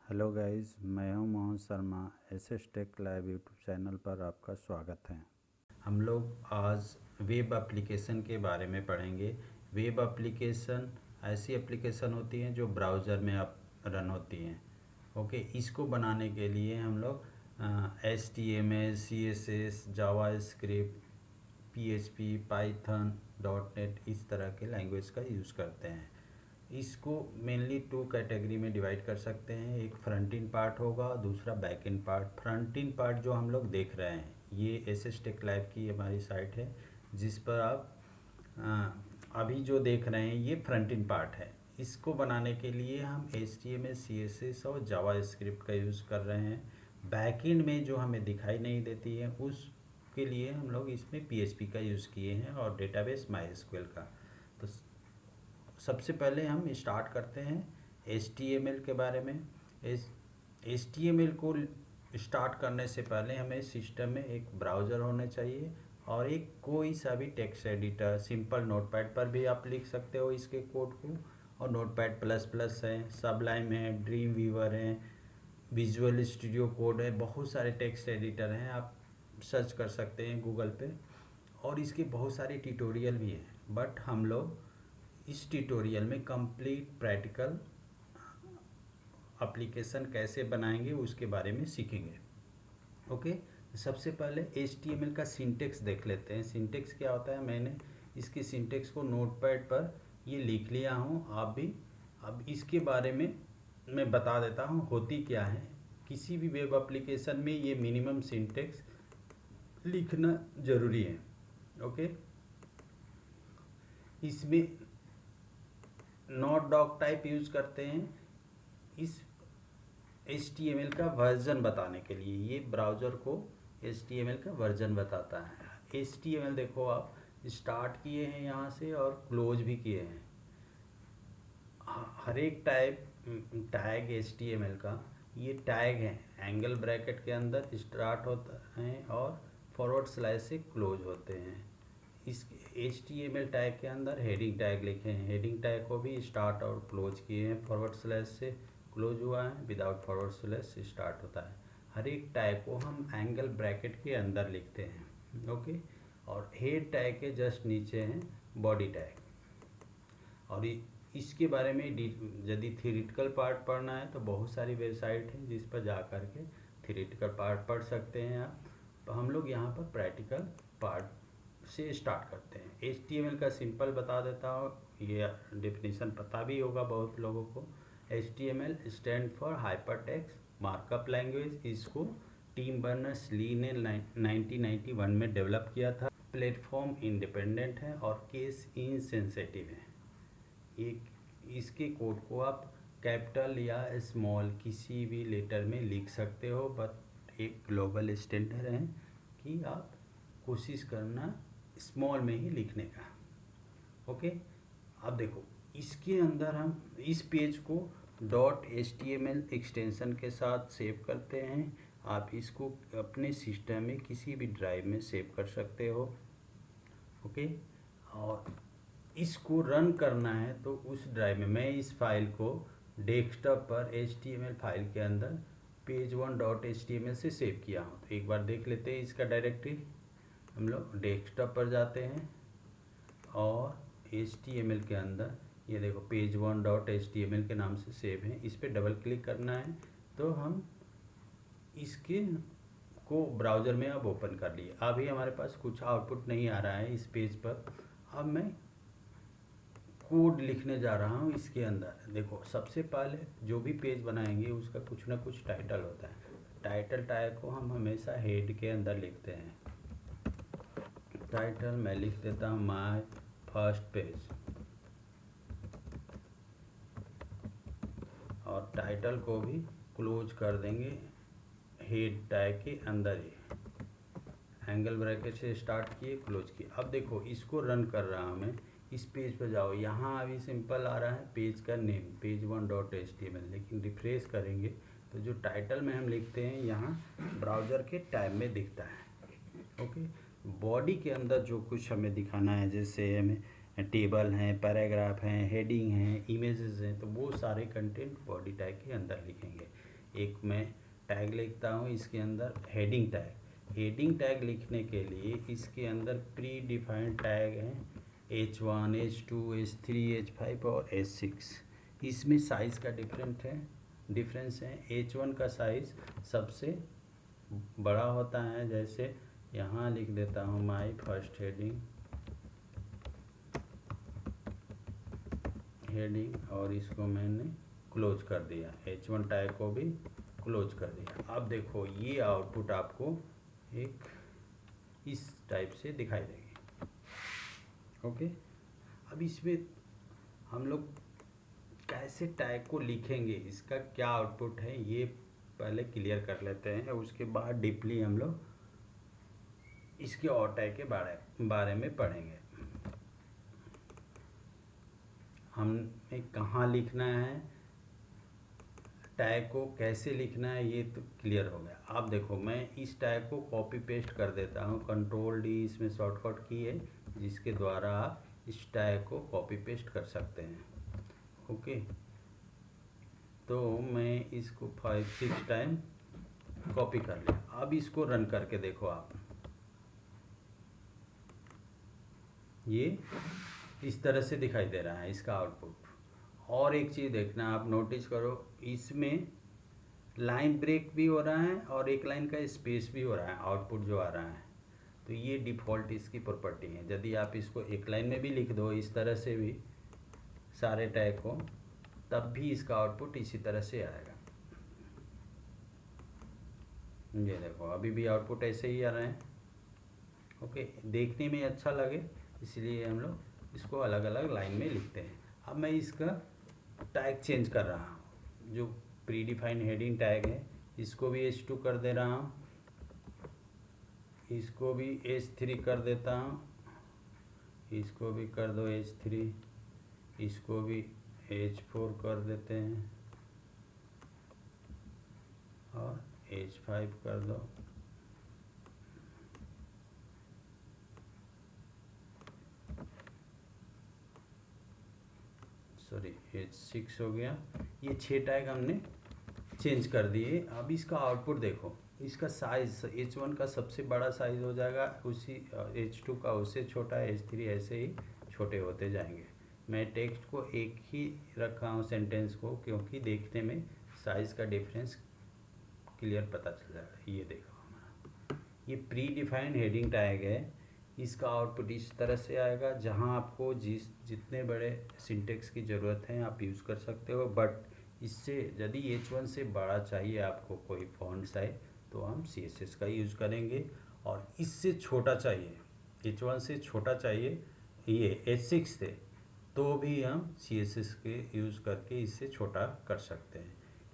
Hello guys, मैं हूं Mohan Sharma. S S tech live YouTube channel पर आपका स्वागत है। हम लोग आज वेब एप्लीकेशन के बारे में पढ़ेंगे। वेब एप्लीकेशन ऐसी एप्लीकेशन होती हैं जो ब्राउज़र में आप रन होती हैं। ओके, इसको बनाने के लिए हम लोग HTML, CSS, JavaScript, PHP, Python, .NET इस तरह के लैंग्वेज का यूज़ करते हैं। इसको मेनली 2 कैटेगरी में डिवाइड कर सकते हैं। एक फ्रंट इन पार्ट होगा, दूसरा back in part. Front in part जो हम लोग देख रहे हैं, ये एसएस टेक लाइव की हमारी साइट है, जिस पर आप अभी जो देख रहे हैं ये फ्रंट इन पार्ट है। इसको बनाने के लिए हम HTML, CSS और जावास्क्रिप्ट का यूज़ कर रहे हैं। बैक एंड में जो हमें दिखाई नहीं देती है उसके लिए हम लोग इसमें PHP का यूज़ किए हैं और डेटाबेस MySQL का। तो सबसे पहले हम स्टार्ट करते हैं HTML के बारे में। HTML को स्टार्ट करने से पहले हमें सिस्टम में एक ब्राउज़र होना चाहिए और एक कोई सा भी टेक्स्ट एडिटर। सिंपल नोटपैड पर भी आप लिख सकते हो इसके कोड को, और नोटपैड प्लस प्लस है, सबलाइम है, ड्रीम वीवर है, विजुअल स्टूडियो कोड है। बहुत सारे टेक्स्ट एडिटर हैं, आप सर्च कर सकते हैं गूगल पे, और इसके बहुत सारे ट्यूटोरियल भी हैं। बट हम लोग इस ट्यूटोरियल में कंप्लीट प्रैक्टिकल एप्लीकेशन कैसे बनाएंगे उसके बारे में सीखेंगे। ओके, सबसे पहले HTML का सिंटेक्स देख लेते हैं। सिंटेक्स क्या होता है, मैंने इसके सिंटेक्स को नोटपैड पर ये लिख लिया हूँ। आप भी अब इसके बारे में मैं बता देता हूँ होती क्या है। किसी भी वेब एप्लीकेशन में ये मिनिमम सिंटेक्स लिखना ज़रूरी है। ओके, इसमें नॉट डॉक टाइप यूज़ करते हैं इस HTML का वर्जन बताने के लिए। ये ब्राउज़र को HTML का वर्जन बताता है। HTML देखो, आप स्टार्ट किए हैं यहाँ से और क्लोज भी किए हैं। हर एक टैग HTML का ये टैग है, एंगल ब्रैकेट के अंदर स्टार्ट होता है और फॉरवर्ड स्लैश से क्लोज होते हैं। इस HTML टैग के अंदर हेडिंग टैग लिखे हैं। हेडिंग टैग को भी स्टार्ट और क्लोज किए हैं, फॉरवर्ड स्लैश से क्लोज हुआ है, विदाउट फॉरवर्ड स्लैश से स्टार्ट होता है। हर एक टैग को हम एंगल ब्रैकेट के अंदर लिखते हैं। ओके, और हेड टैग के जस्ट नीचे हैं बॉडी टैग। और इसके बारे में यदि थियोरेटिकल पार्ट पढ़ना है तो बहुत सारी वेबसाइट हैं जिस पर जा कर के थियोरेटिकल पार्ट पढ़ सकते हैं आप। तो हम लोग यहाँ पर प्रैक्टिकल पार्ट से स्टार्ट करते हैं। HTML का सिंपल बता देता हूँ, ये डेफिनेशन पता भी होगा बहुत लोगों को। HTML stand for hypertext markup language. इसको टिम बर्नर्स-ली ने 1991 में डेवलप किया था। प्लेटफॉर्म इंडिपेंडेंट है और केस इनसेंसिटिव है। इसके कोड को आप कैपिटल या स्मॉल किसी भी लेटर में लिख सकते हो, बट एक ग्लोबल स्टैंडर्ड है कि आप कोशिश करना स्मॉल में ही लिखने का। ओके, अब देखो इसके अंदर हम इस पेज को .html एक्सटेंशन के साथ सेव करते हैं। आप इसको अपने सिस्टम में किसी भी ड्राइव में सेव कर सकते हो। ओके, और इसको रन करना है तो उस ड्राइव में, मैं इस फाइल को डेस्कटॉप पर HTML फाइल के अंदर page1.html से सेव किया हूँ। तो एक बार देख लेते हैं इसका डायरेक्टरी। हम लोग डेस्कटॉप पर जाते हैं और HTML के अंदर ये देखो page1.html के नाम से सेव है। इस पर डबल क्लिक करना है तो हम इसके को ब्राउज़र में अब ओपन कर लिए। अभी हमारे पास कुछ आउटपुट नहीं आ रहा है इस पेज पर। अब मैं कोड लिखने जा रहा हूँ इसके अंदर। देखो, सबसे पहले जो भी पेज बनाएंगे उसका कुछ ना कुछ टाइटल होता है। टाइटल टैग को हम हमेशा हेड के अंदर लिखते हैं। टाइटल मैं लिख देता हूँ माय फर्स्ट पेज, और टाइटल को भी क्लोज कर देंगे हेड टैग के अंदर ही। एंगल ब्रैकेट से स्टार्ट किए, क्लोज किए। अब देखो इसको रन कर रहा हूँ मैं। इस पेज पर जाओ, यहाँ अभी सिंपल आ रहा है पेज का नेम page1.html, लेकिन रिफ्रेश करेंगे तो जो टाइटल में हम लिखते हैं यहाँ ब्राउज़र के टैब में दिखता है। ओके, बॉडी के अंदर जो कुछ हमें दिखाना है, जैसे हमें टेबल हैं, पैराग्राफ हैं, हेडिंग हैं, इमेजेस हैं, तो वो सारे कंटेंट बॉडी टैग के अंदर लिखेंगे। एक मैं टैग लिखता हूँ इसके अंदर हेडिंग टैग। हेडिंग टैग लिखने के लिए इसके अंदर प्री डिफाइंड टैग हैं H1, H2, H3, H5 और H6। इसमें साइज़ का डिफरेंस है। H1 का साइज़ सबसे बड़ा होता है, जैसे यहाँ लिख देता हूँ माई फर्स्ट हेडिंग और इसको मैंने क्लोज कर दिया, H1 टैग को भी क्लोज कर दिया। अब देखो ये आउटपुट आपको एक इस टाइप से दिखाई देगी। ओके, अब इसमें हम लोग कैसे टैग को लिखेंगे, इसका क्या आउटपुट है ये पहले क्लियर कर लेते हैं, उसके बाद डीपली हम लोग इसके और टैग के बारे में पढ़ेंगे। हमें कहाँ लिखना है, टैग को कैसे लिखना है, ये तो क्लियर हो गया। अब देखो मैं इस टैग को कॉपी पेस्ट कर देता हूँ, Ctrl+D इसमें शॉर्टकट की है जिसके द्वारा आप इस टैग को कॉपी पेस्ट कर सकते हैं। ओके, तो मैं इसको 5-6 टाइम कॉपी कर लिया। अब इसको रन करके देखो आप, ये इस तरह से दिखाई दे रहा है इसका आउटपुट। और एक चीज़ देखना, आप नोटिस करो इसमें लाइन ब्रेक भी हो रहा है और एक लाइन का स्पेस भी हो रहा है आउटपुट जो आ रहा है। तो ये डिफ़ॉल्ट इसकी प्रॉपर्टी है। यदि आप इसको एक लाइन में भी लिख दो इस तरह से भी सारे टैग को, तब भी इसका आउटपुट इसी तरह से आएगा। ये देखो अभी भी आउटपुट ऐसे ही आ रहे हैं। ओके, देखने में अच्छा लगे इसलिए हम लोग इसको अलग अलग लाइन में लिखते हैं। अब मैं इसका टैग चेंज कर रहा हूँ, जो प्री डिफाइंड हेडिंग टैग है इसको भी H2 कर दे रहा हूँ, इसको भी H3 कर देता हूँ, इसको भी कर दो H3, इसको भी H4 कर देते हैं और H5 कर दो। सॉरी H6 हो गया। ये 6 टैग हमने चेंज कर दिए। अब इसका आउटपुट देखो, इसका साइज़ H1 का सबसे बड़ा साइज़ हो जाएगा, उसी H2 का उससे छोटा, H3 ऐसे ही छोटे होते जाएंगे। मैं टेक्स्ट को एक ही रखा हूँ सेंटेंस को, क्योंकि देखने में साइज़ का डिफरेंस क्लियर पता चल जाएगा। ये देखो हमारा ये प्री डिफाइंड हेडिंग टैग है, इसका आउटपुट इस तरह से आएगा। जहाँ आपको जितने बड़े सिंटेक्स की ज़रूरत है आप यूज़ कर सकते हो, बट इससे यदि H1 से बड़ा चाहिए आपको कोई फॉन्ट साइज तो हम CSS का यूज़ करेंगे, और इससे छोटा चाहिए, H1 से छोटा चाहिए ये H6 से, तो भी हम CSS के यूज़ करके इससे छोटा कर सकते हैं।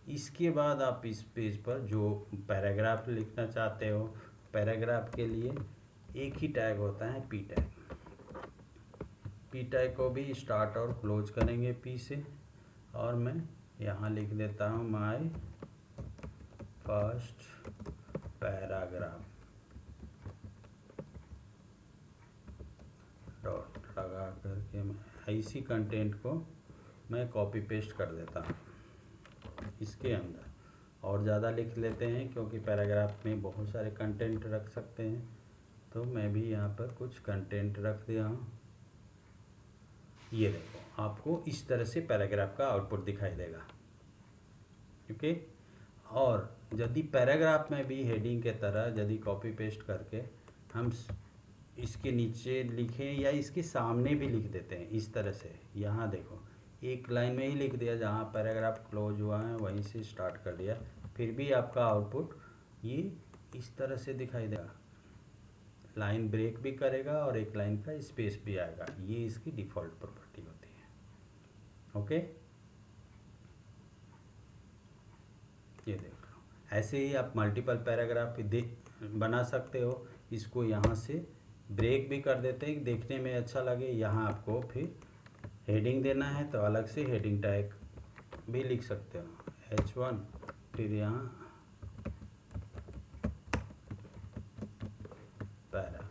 इसके बाद आप इस पेज पर जो पैराग्राफ लिखना चाहते हो, पैराग्राफ के लिए एक ही टैग होता है P टैग को भी स्टार्ट और क्लोज करेंगे P से, और मैं यहाँ लिख देता हूँ माय फर्स्ट पैराग्राफ डॉट लगा करके मैं इसी कंटेंट को मैं कॉपी पेस्ट कर देता हूँ इसके अंदर। और ज़्यादा लिख लेते हैं क्योंकि पैराग्राफ में बहुत सारे कंटेंट रख सकते हैं, तो मैं भी यहाँ पर कुछ कंटेंट रख दिया हूँ। ये देखो आपको इस तरह से पैराग्राफ का आउटपुट दिखाई देगा। ओके, और यदि पैराग्राफ में भी हेडिंग के तरह यदि कॉपी पेस्ट करके हम इसके नीचे लिखें या इसके सामने भी लिख देते हैं इस तरह से, यहाँ देखो एक लाइन में ही लिख दिया, जहाँ पैराग्राफ क्लोज हुआ है वहीं से स्टार्ट कर दिया, फिर भी आपका आउटपुट ये इस तरह से दिखाई देगा। लाइन ब्रेक भी करेगा और एक लाइन का स्पेस भी आएगा। ये इसकी डिफ़ॉल्ट प्रॉपर्टी होती है। ओके, ये देखो ऐसे ही आप मल्टीपल पैराग्राफ बना सकते हो। इसको यहाँ से ब्रेक भी कर देते हैं, देखने में अच्छा लगे। यहाँ आपको फिर हेडिंग देना है तो अलग से हेडिंग टैग भी लिख सकते हो H1, फिर यहाँ पैरा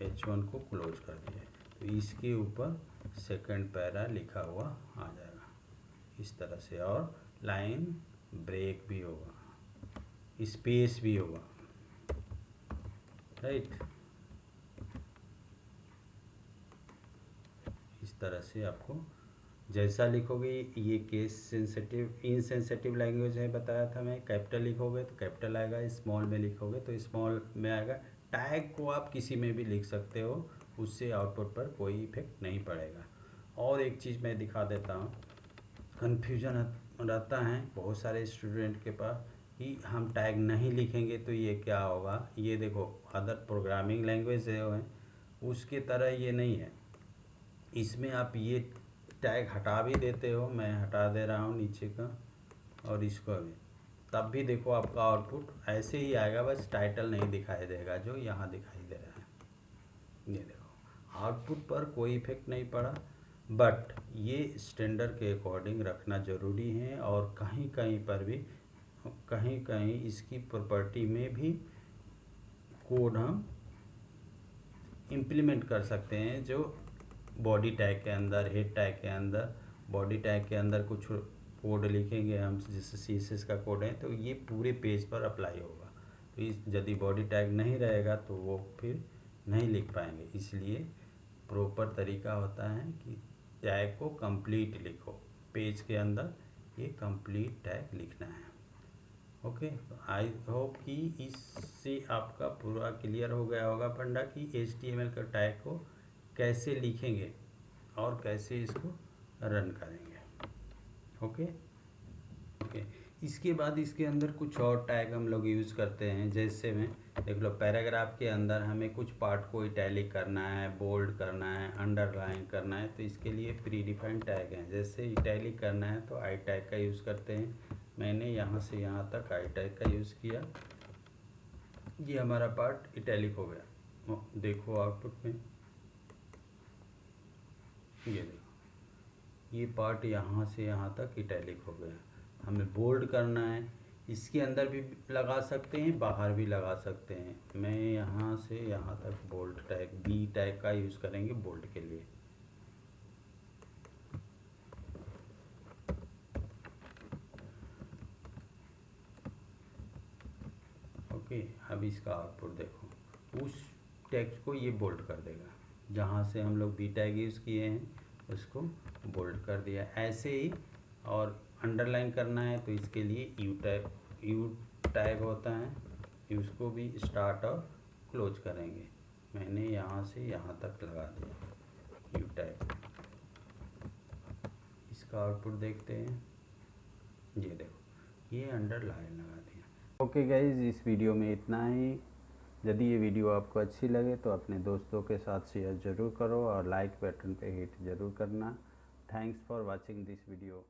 H1 को क्लोज कर दिया, तो इसके ऊपर सेकंड पैरा लिखा हुआ आ जाएगा। इस तरह से, और लाइन ब्रेक भी होगा, स्पेस भी होगा, राइट। इस तरह से आपको जैसा लिखोगे, ये केस सेंसिटिव इनसेंसिटिव लैंग्वेज है बताया था मैं, कैपिटल लिखोगे तो कैपिटल आएगा, स्मॉल में लिखोगे तो स्मॉल में आएगा। टैग को आप किसी में भी लिख सकते हो, उससे आउटपुट पर कोई इफेक्ट नहीं पड़ेगा। और एक चीज़ मैं दिखा देता हूँ, कन्फ्यूजन रहता है बहुत सारे स्टूडेंट के पास कि हम टैग नहीं लिखेंगे तो ये क्या होगा। ये देखो, अदर प्रोग्रामिंग लैंग्वेज है उसके तरह ये नहीं है, इसमें आप ये टैग हटा भी देते हो, मैं हटा दे रहा हूँ नीचे का, और इसको भी, तब भी देखो आपका आउटपुट ऐसे ही आएगा, बस टाइटल नहीं दिखाई देगा जो यहाँ दिखाई दे रहा है। ये देखो, आउटपुट पर कोई इफेक्ट नहीं पड़ा, बट ये स्टैंडर्ड के अकॉर्डिंग रखना ज़रूरी है। और कहीं कहीं पर भी, कहीं कहीं इसकी प्रॉपर्टी में भी कोड हम इम्प्लीमेंट कर सकते हैं, जो बॉडी टैग के अंदर, हेड टैग के अंदर, बॉडी टैग के अंदर कुछ कोड लिखेंगे हम, जैसे CSS का कोड है तो ये पूरे पेज पर अप्लाई होगा। तो यदि बॉडी टैग नहीं रहेगा तो वो फिर नहीं लिख पाएंगे, इसलिए प्रॉपर तरीका होता है कि टैग को कंप्लीट लिखो, पेज के अंदर ये कंप्लीट टैग लिखना है। ओके, आई होप कि इससे आपका पूरा क्लियर हो गया होगा फंडा कि HTML का टैग को कैसे लिखेंगे और कैसे इसको रन करेंगे। ओके ओके, इसके बाद इसके अंदर कुछ और टैग हम लोग यूज़ करते हैं, जैसे में देख लो, पैराग्राफ के अंदर हमें कुछ पार्ट को इटैलिक करना है, बोल्ड करना है, अंडरलाइन करना है, तो इसके लिए प्री डिफाइंड टैग हैं। जैसे इटैलिक करना है तो आई टैग का यूज़ करते हैं, मैंने यहाँ से यहाँ तक आई टैग का यूज़ किया, ये हमारा पार्ट इटैलिक हो गया। देखो आउटपुट में, ये देखो, ये पार्ट यहाँ से यहाँ तक इटैलिक हो गया। हमें बोल्ड करना है, इसके अंदर भी लगा सकते हैं, बाहर भी लगा सकते हैं। मैं यहाँ से यहाँ तक बोल्ड टैग, बी टैग का यूज़ करेंगे बोल्ड के लिए। ओके, अब इसका आउटपुट देखो, उस टेक्स्ट को ये बोल्ड कर देगा, जहाँ से हम लोग बी टैग यूज़ किए हैं उसको बोल्ड कर दिया। ऐसे ही, और अंडरलाइन करना है तो इसके लिए यू टैग होता है, उसको भी स्टार्ट और क्लोज करेंगे। मैंने यहाँ से यहाँ तक लगा दिया यू टैग। इसका आउटपुट देखते हैं, ये देखो, ये अंडरलाइन लगा दिया। ओके गाइज, इस वीडियो में इतना ही। यदि ये वीडियो आपको अच्छी लगे तो अपने दोस्तों के साथ शेयर ज़रूर करो और लाइक बटन पे हिट ज़रूर करना। Thanks for watching this video.